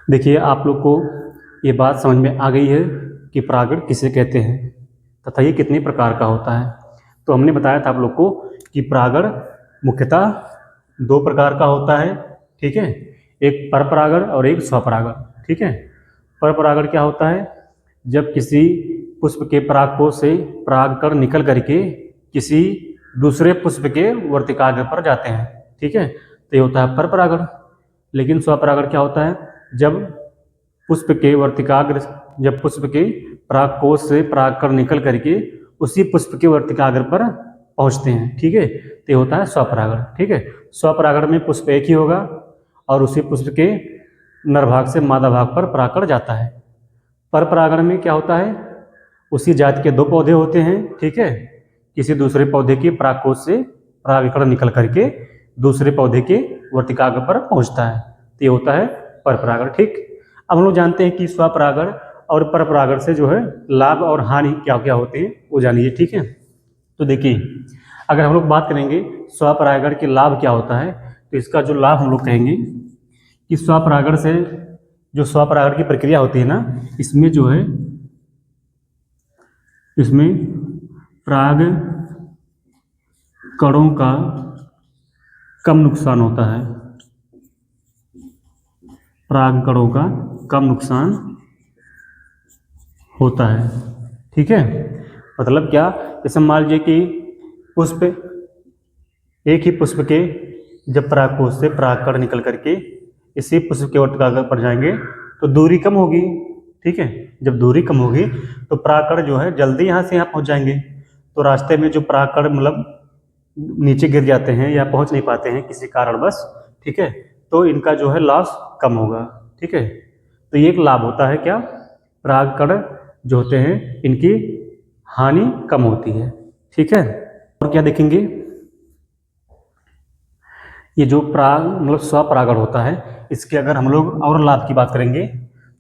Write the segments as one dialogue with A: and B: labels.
A: देखिए, आप लोग को ये बात समझ में आ गई है कि परागण किसे कहते हैं तथा ये कितने प्रकार का होता है। तो हमने बताया था आप लोग को कि परागण मुख्यतः दो प्रकार का होता है, ठीक है। एक परपरागण और एक स्वपरागण, ठीक है। परपरागण क्या होता है? जब किसी पुष्प के परागकोश से परागकण निकल करके किसी दूसरे पुष्प के वर्तिकाग्र पर जाते हैं, ठीक है, तो ये होता है परपरागण। लेकिन स्वपरागण क्या होता है? जब पुष्प के वर्तिकाग्र जब पुष्प के परागकोश से परागकण निकल करके उसी पुष्प के वर्तिकाग्र पर पहुंचते हैं, ठीक है, तो ये होता है स्वपरागण, ठीक है। स्वपरागण में पुष्प एक ही होगा और उसी पुष्प के नर भाग से मादा भाग पर परागकण जाता है। परपरागण में क्या होता है? उसी जाति के दो पौधे होते हैं, ठीक है, किसी दूसरे पौधे के परागकोश से परागकण निकल करके दूसरे पौधे के वर्तिकाग्र पर पहुंचता है, तो ये होता है परपरागण, ठीक। अब हम लोग जानते हैं कि स्वपरागण और परपरागण से जो है लाभ और हानि क्या क्या होते हैं वो जानिए, ठीक है। तो देखिए, अगर हम लोग बात करेंगे स्वपरागण के लाभ क्या होता है, तो इसका जो लाभ हम लोग कहेंगे कि स्वपरागण से जो स्वपरागण की प्रक्रिया होती है ना, इसमें जो है इसमें पराग कणों का कम नुकसान होता है, पराग कणों का कम नुकसान होता है, ठीक है। मतलब क्या? जैसे मान लीजिए कि पुष्प एक ही पुष्प के जब परागकोश से परागकण निकल करके इसी पुष्प के वर्तिकाग्र पर जाएंगे तो दूरी कम होगी, ठीक है। जब दूरी कम होगी तो परागकण जो है जल्दी यहाँ से यहाँ पहुँच जाएंगे। तो रास्ते में जो परागकण मतलब नीचे गिर जाते हैं या पहुँच नहीं पाते हैं किसी कारणवश, ठीक है, तो इनका जो है लॉस कम होगा, ठीक है। तो ये एक लाभ होता है क्या? परागकण जो होते हैं इनकी हानि कम होती है, ठीक है। और क्या देखेंगे? ये जो पराग मतलब स्वपरागण होता है, इसके अगर हम लोग और लाभ की बात करेंगे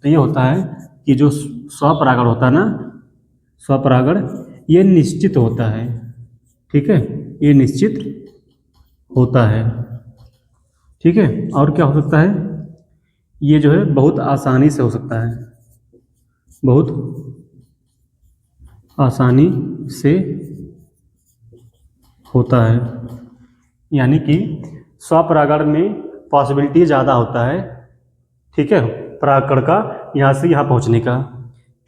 A: तो ये होता है कि जो स्वपरागण होता है ना, स्वपरागण ये निश्चित होता है, ठीक है, ये निश्चित होता है, ठीक है। और क्या हो सकता है? ये जो है बहुत आसानी से हो सकता है, बहुत आसानी से होता है, यानी कि स्वपरागण में पॉसिबिलिटी ज़्यादा होता है, ठीक है, परागकण का यहाँ से यहाँ पहुँचने का,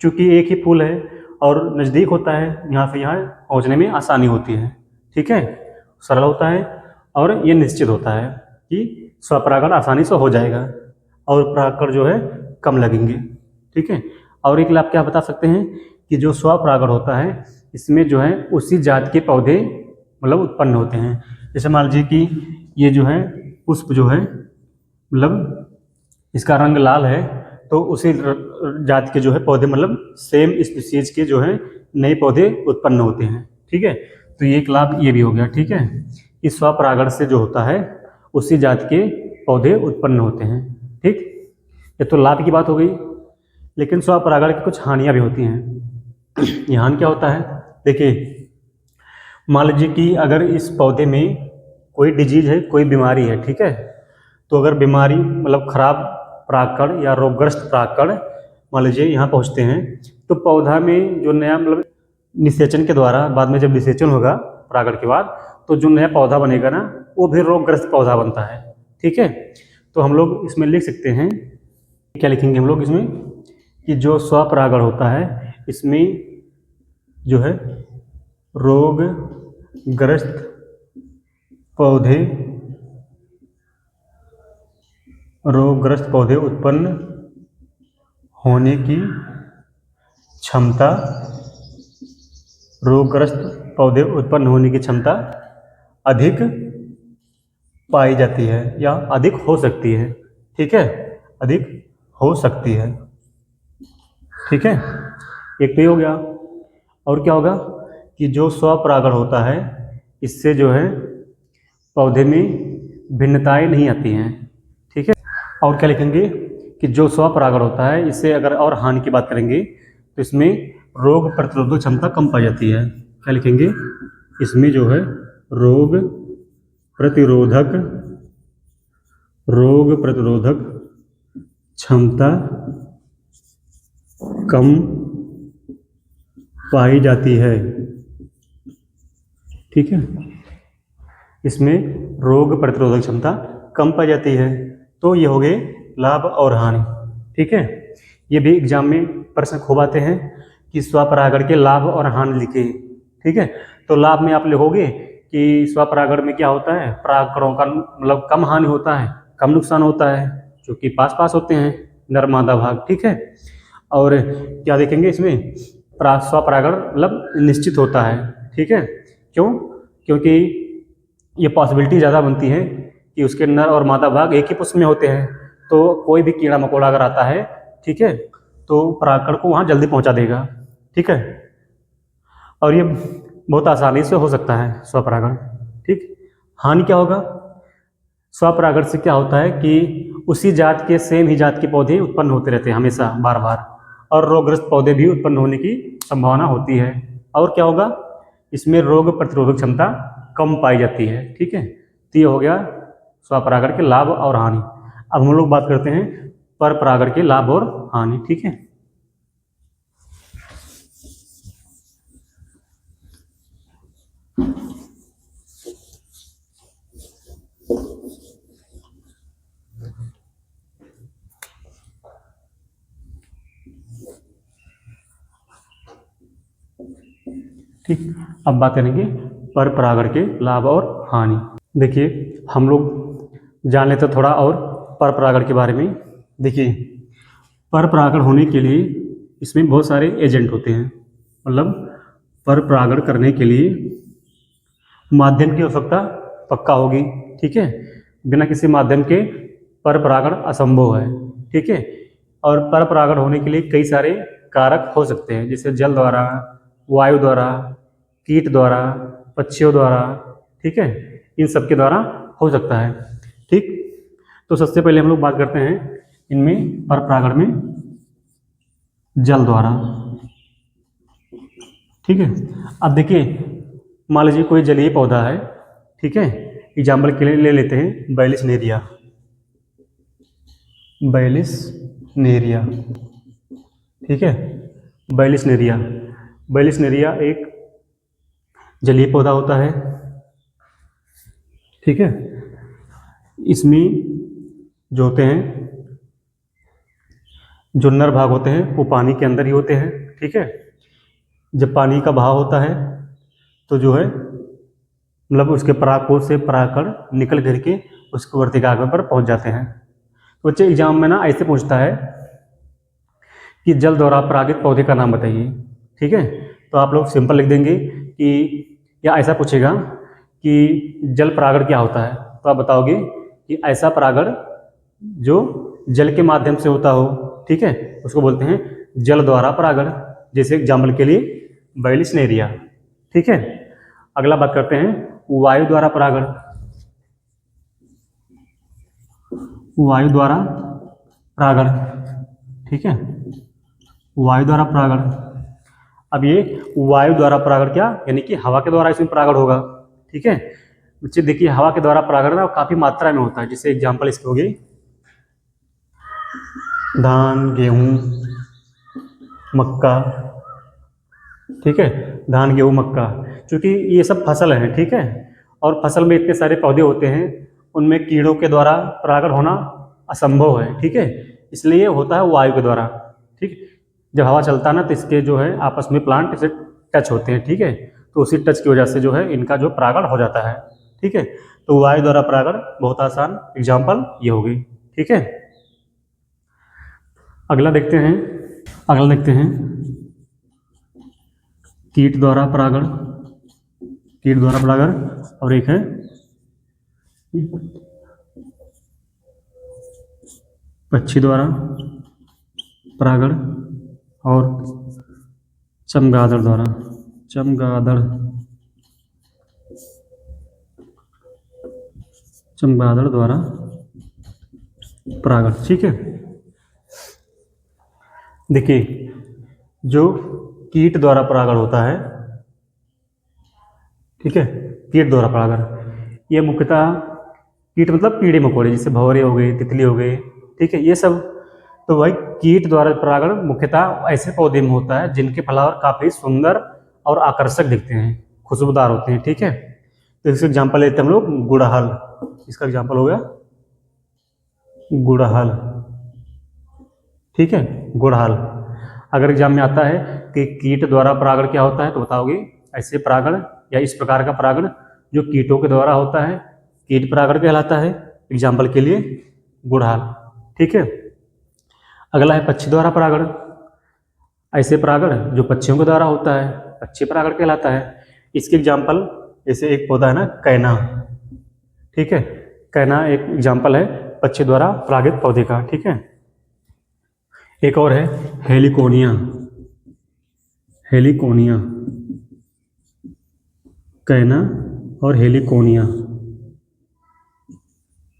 A: क्योंकि एक ही फूल है और नज़दीक होता है, यहाँ से यहाँ पहुँचने में आसानी होती है, ठीक है, सरल होता है और ये निश्चित होता है कि स्वपरागण आसानी से हो जाएगा और परागकण जो है कम लगेंगे, ठीक है। और एक लाभ क्या बता सकते हैं कि जो स्वपरागण होता है इसमें जो है उसी जात के पौधे मतलब उत्पन्न होते हैं। जैसे मान लीजिए कि ये जो है पुष्प जो है मतलब इसका रंग लाल है तो उसी जात के जो है पौधे मतलब सेम स्पीसीज के जो है नए पौधे उत्पन्न होते हैं, ठीक है। तो ये एक लाभ ये भी हो गया, ठीक है, कि स्वपरागण से जो होता है उसी जात के पौधे उत्पन्न होते हैं, ठीक। ये तो लाभ की बात हो गई। लेकिन स्वपरागण की कुछ हानियाँ भी होती हैं। ये हानि क्या होता है? देखिए, मान लीजिए कि अगर इस पौधे में कोई डिजीज है, कोई बीमारी है, ठीक है, तो अगर बीमारी मतलब खराब परागकण या रोगग्रस्त परागकण मान लीजिए यहाँ पहुँचते हैं तो पौधा में जो नया मतलब निषेचन के द्वारा बाद में जब निषेचन होगा परागण के बाद तो जो नया पौधा बनेगा ना वो भी रोगग्रस्त पौधा बनता है, ठीक है। तो हम लोग इसमें लिख सकते हैं, क्या लिखेंगे हम लोग इसमें कि जो स्वपरागण होता है इसमें जो है रोगग्रस्त पौधे उत्पन्न होने की क्षमता रोगग्रस्त पौधे उत्पन्न होने की क्षमता अधिक पाई जाती है या अधिक हो सकती है, ठीक है, अधिक हो सकती है, ठीक है। एक तो ये हो गया। और क्या होगा कि जो स्वपरागण होता है इससे जो है पौधे में भिन्नताएं नहीं आती हैं, ठीक है। और क्या लिखेंगे कि जो स्वपरागण होता है इससे अगर और हानि की बात करेंगे तो इसमें रोग प्रतिरोधक क्षमता कम पाई जाती है। क्या लिखेंगे? इसमें जो है रोग प्रतिरोधक क्षमता कम पाई जाती है। ठीक है, इसमें रोग प्रतिरोधक क्षमता कम पाई जाती है। तो ये हो गए लाभ और हानि। ठीक है, ये भी एग्जाम में प्रश्न खूब आते हैं कि स्वपरागण के लाभ और हानि लिखे। ठीक है, तो लाभ में आप लिखोगे कि स्वपरागण में क्या होता है, परागकणों का मतलब कम हानि होता है, कम नुकसान होता है, क्योंकि पास पास होते हैं नर मादा भाग। ठीक है, और क्या देखेंगे इसमें, स्वपरागण मतलब निश्चित होता है। ठीक है, क्यों, क्योंकि ये पॉसिबिलिटी ज़्यादा बनती है कि उसके नर और मादा भाग एक ही पुष्प में होते हैं, तो कोई भी कीड़ा मकोड़ा अगर आता है, ठीक है, तो परागकण को वहाँ जल्दी पहुँचा देगा। ठीक है, और ये बहुत आसानी से हो सकता है स्वपरागण। ठीक, हानि क्या होगा, स्वपरागण से क्या होता है कि उसी जात के सेम ही जात के पौधे उत्पन्न होते रहते हैं हमेशा बार बार, और रोगग्रस्त पौधे भी उत्पन्न होने की संभावना होती है। और क्या होगा, इसमें रोग प्रतिरोधक क्षमता कम पाई जाती है। ठीक है, तो ये हो गया स्वपरागण के लाभ और हानि। अब हम लोग बात करते हैं परपरागण के लाभ और हानि। ठीक है, ठीक, अब बात करेंगे परपरागण के लाभ और हानि। देखिए, हम लोग जान लेते थोड़ा और परपरागण के बारे में। देखिए, परपरागण होने के लिए इसमें बहुत सारे एजेंट होते हैं, मतलब परपरागण करने के लिए माध्यम की आवश्यकता पक्का होगी। ठीक है, बिना किसी माध्यम के परपरागण असंभव है। ठीक है, और परपरागण होने के लिए कई सारे कारक हो सकते हैं, जैसे जल द्वारा, वायु द्वारा, कीट द्वारा, पक्षियों द्वारा। ठीक है, इन सब के द्वारा हो सकता है। ठीक, तो सबसे पहले हम लोग बात करते हैं इनमें परपरागण में जल द्वारा। ठीक है, अब देखिए, मान लीजिए कोई जलीय पौधा है। ठीक है, एग्जाम्पल के लिए ले लेते हैं बैलिस नेरिया। बैलिस नेरिया, ठीक है, बैलिस नेरिया, बैलिस नेरिया एक जलीय पौधा होता है। ठीक है, इसमें जो होते हैं, जो नर भाग होते हैं वो पानी के अंदर ही होते हैं। ठीक है, जब पानी का बहाव होता है तो जो है मतलब उसके परागकोश से परागकण निकल करके उसके वर्तिकाग्र पर पहुंच जाते हैं। तो बच्चे एग्जाम में ना ऐसे पूछता है कि जल द्वारा परागित पौधे का नाम बताइए। ठीक है, तो आप लोग सिंपल लिख देंगे कि, या ऐसा पूछेगा कि जल परागण क्या होता है, तो आप बताओगे कि ऐसा परागण जो जल के माध्यम से होता हो। ठीक है, उसको बोलते हैं जल द्वारा परागण, जैसे एग्जाम्पल के लिए बैलिस नेरिया। ठीक है, अगला बात करते हैं वायु द्वारा परागण। वायु द्वारा परागण, ठीक है, वायु द्वारा परागण। अब ये वायु द्वारा परागण क्या, यानी कि हवा के द्वारा इसमें परागण होगा। ठीक है बच्चे, देखिए हवा के द्वारा परागण ना काफी मात्रा में होता है। जैसे एग्जाम्पल इसके हो गई धान, गेहूं, मक्का। ठीक है, धान, गेहूं, मक्का, क्योंकि ये सब फसल है। ठीक है, और फसल में इतने सारे पौधे होते हैं, उनमें कीड़ों के द्वारा परागण होना असंभव है। ठीक है, इसलिए होता है वायु के द्वारा। ठीक, जब हवा चलता है ना तो इसके जो है आपस में प्लांट से टच होते हैं। ठीक है, तो उसी टच की वजह से जो है इनका जो परागण हो जाता है। ठीक है, तो वायु द्वारा परागण बहुत आसान एग्जाम्पल ये हो गई। ठीक है, अगला देखते हैं, अगला देखते हैं कीट द्वारा परागण। कीट द्वारा परागण, और एक है पक्षी द्वारा परागण, और चमगादड़ द्वारा, चमगादड़, चमगादड़ द्वारा परागण। ठीक है, देखिए जो कीट द्वारा परागण होता है, ठीक है, कीट द्वारा परागण, ये मुख्यतः कीट मतलब कीड़े मकोड़े, जैसे भंवरे हो गए, तितली हो गए। ठीक है, ये सब तो वही कीट द्वारा परागण मुख्यतः ऐसे पौधे में होता है जिनके फ्लावर काफ़ी सुंदर और आकर्षक दिखते हैं, खुशबूदार होते हैं, ठीक है। तो इसका एग्जाम्पल लेते हैं हम लोग गुड़हल। इसका एग्जाम्पल हो गया गुड़हल, ठीक है, गुड़हल। अगर एग्जाम में आता है कि कीट द्वारा परागण क्या होता है तो बताओगे ऐसे परागण या इस प्रकार का परागण जो कीटों के द्वारा होता है कीट परागण कहलाता है। एग्जाम्पल के लिए गुड़हल, ठीक है। अगला है पक्षी द्वारा परागण। ऐसे परागण जो पक्षियों के द्वारा होता है पक्षी परागण कहलाता है। इसके एग्जाम्पल जैसे एक पौधा है ना कैना, ठीक है, कैना एक एग्जाम्पल है पक्षी द्वारा परागित पौधे का, ठीक है। एक और है हेलिकोनिया, हेलिकोनिया, कैना और हेलिकोनिया,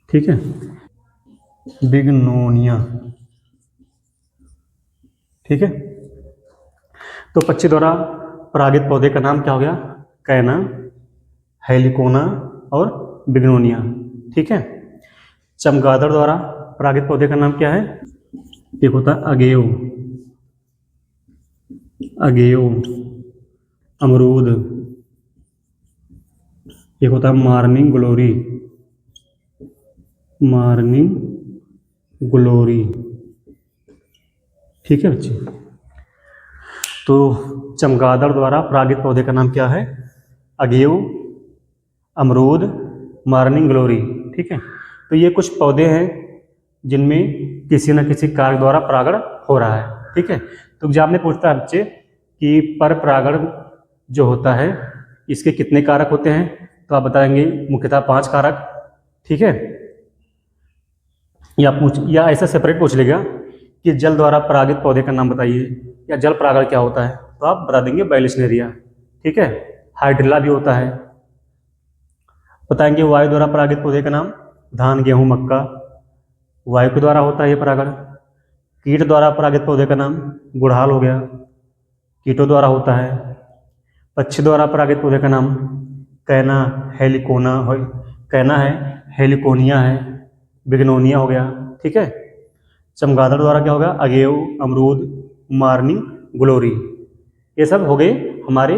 A: ठीक है, बिग्नोनिया, ठीक है। तो पक्षी द्वारा परागित पौधे का नाम क्या हो गया? कैना, हेलिकोना और बिग्नोनिया, ठीक है। चमगादड़ द्वारा परागित पौधे का नाम क्या है? एक होता है अगेयो, अगेयो, अमरूद। एक होता है मॉर्निंग ग्लोरी, मॉर्निंग ग्लोरी, ठीक है बच्चे। तो चमगादड़ द्वारा परागित पौधे का नाम क्या है? अगेयो, अमरूद, मॉर्निंग ग्लोरी, ठीक है। तो ये कुछ पौधे हैं जिनमें किसी न किसी कारक द्वारा परागण हो रहा है, ठीक है। तो एग्जाम में पूछता है बच्चे कि पर परागण जो होता है इसके कितने कारक होते हैं, तो आप बताएंगे मुख्यतः 5 कारक, ठीक है। या ऐसा सेपरेट पूछ लेगा कि जल द्वारा परागित पौधे का नाम बताइए या जल परागण क्या होता है, तो आप बता देंगे बाइलिस्नेरिया, ठीक है। हाइड्रिला भी होता है। बताएंगे वायु द्वारा परागित पौधे का नाम, धान, गेहूं, मक्का, वायु के द्वारा होता है ये परागण। कीट द्वारा परागित पौधे का नाम गुड़हल हो गया, कीटों द्वारा होता है। पक्षी द्वारा परागित पौधे का नाम कैना, हेलिकोना हो, कैना है, हेलिकोनिया है, बिग्नोनिया हो गया, ठीक है। चमगादड़ द्वारा क्या होगा? अगेयो, अमरूद, मॉर्निंग ग्लोरी। ये सब हो गए हमारे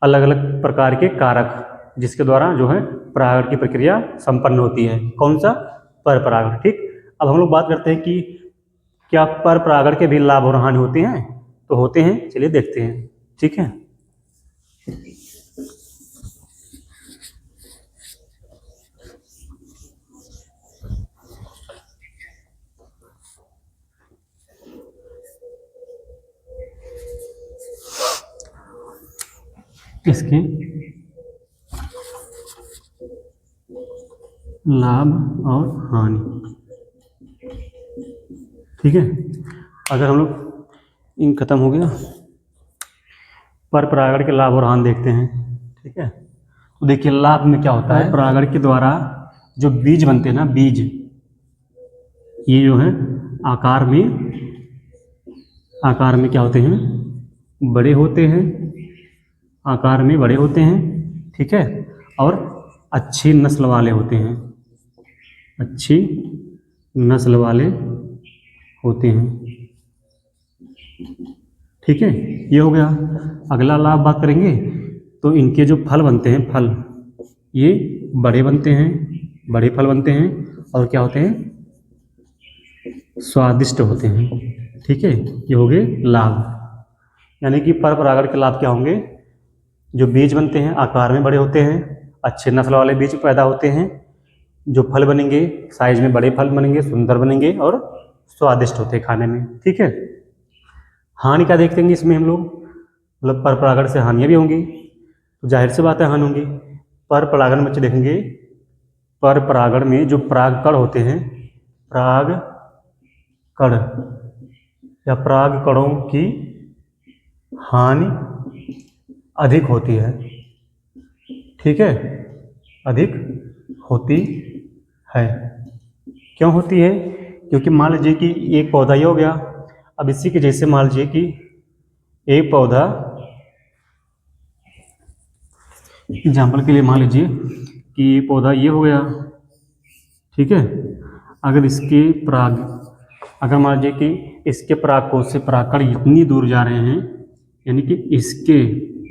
A: अलग अलग प्रकार के कारक जिसके द्वारा जो है परागण की प्रक्रिया संपन्न होती है। कौन सा? पर परागण, ठीक। अब हम लोग बात करते हैं कि क्या पर परागण के भी लाभ और हानि होते हैं, तो होते हैं, चलिए देखते हैं, ठीक है। इसके लाभ और हानि, ठीक है। अगर हम लोग इन खत्म हो गया, पर परागण के लाभ और हानि देखते हैं, ठीक है। तो देखिए लाभ में क्या होता है, परागण के द्वारा जो बीज बनते हैं ना, बीज ये जो है आकार में क्या होते हैं? बड़े होते हैं, आकार में बड़े होते हैं, ठीक है। और अच्छी नस्ल वाले होते हैं, अच्छी नस्ल वाले होते हैं, ठीक है। ये हो गया। अगला लाभ बात करेंगे तो इनके जो फल बनते हैं, फल ये बड़े बनते हैं, बड़े फल बनते हैं और क्या होते हैं? स्वादिष्ट होते हैं, ठीक है। ये हो गए लाभ। यानी कि पर परागण के लाभ क्या होंगे? जो बीज बनते हैं आकार में बड़े होते हैं, अच्छे नस्ल वाले बीज पैदा होते हैं, जो फल बनेंगे साइज में बड़े फल बनेंगे, सुंदर बनेंगे और स्वादिष्ट होते हैं खाने में, ठीक है। हानि क्या देखते हैं इसमें हम लोग? मतलब पर परागण से हानियाँ भी होंगी, तो जाहिर सी बात है हानि होंगी। पर परागण में देखेंगे, पर परागण में जो परागकण होते हैं, परागकण या परागकणों की हानि अधिक होती है, ठीक है, अधिक होती है। क्यों होती है? क्योंकि मान लीजिए कि एक पौधा ये हो गया, अब इसी के जैसे मान लीजिए कि एक पौधा, एग्जाम्पल के लिए मान लीजिए कि पौधा ये हो गया, ठीक है। अगर इसके अगर मान लीजिए कि इसके परागकोश से परागकण इतनी दूर जा रहे हैं, यानी कि इसके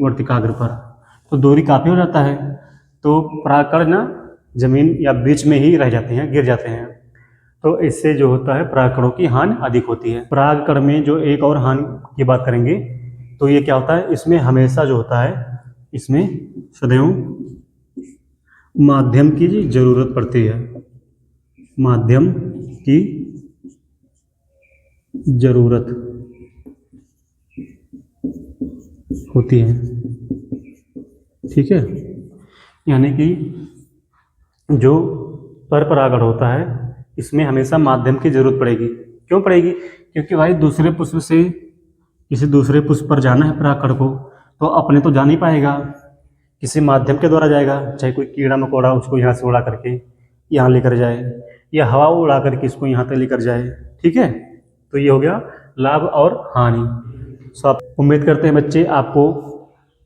A: वर्तिकाग्र पर, तो दूरी काफ़ी हो जाता है, तो परागकण ना जमीन या बीच में ही रह जाते हैं, गिर जाते हैं। तो इससे जो होता है परागकणों की हानि अधिक होती है। परागकण में जो एक और हानि की बात करेंगे तो ये क्या होता है, इसमें हमेशा जो होता है, इसमें सदैव माध्यम की जरूरत पड़ती है, माध्यम की जरूरत होती है। ठीक है, यानी कि जो पर परागण होता है इसमें हमेशा माध्यम की जरूरत पड़ेगी। क्यों पड़ेगी? क्योंकि भाई दूसरे पुष्प से किसी दूसरे पुष्प पर जाना है परागकण को, तो अपने तो जा नहीं पाएगा, किसी माध्यम के द्वारा जाएगा, चाहे कोई कीड़ा मकोड़ा उसको यहाँ से उड़ा करके यहाँ लेकर जाए, या हवा उड़ा करके इसको यहाँ तक लेकर जाए। ठीक है, तो ये हो गया लाभ और हानि। सो आप उम्मीद करते हैं बच्चे आपको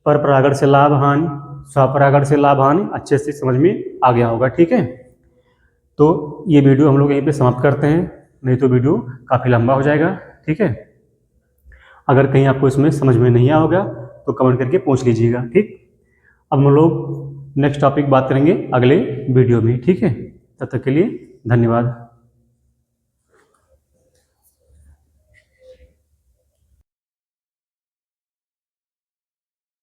A: पर परागण से लाभ हानि, स्वपरागण से लाभ हानि अच्छे से समझ में आ गया होगा। ठीक है, तो ये वीडियो हम लोग यहीं पे समाप्त करते हैं, नहीं तो वीडियो काफ़ी लंबा हो जाएगा। ठीक है, अगर कहीं आपको इसमें समझ में नहीं आया होगा तो कमेंट करके पूछ लीजिएगा। ठीक, अब हम लोग नेक्स्ट टॉपिक बात करेंगे अगले वीडियो में। ठीक है, तब तक के लिए धन्यवाद।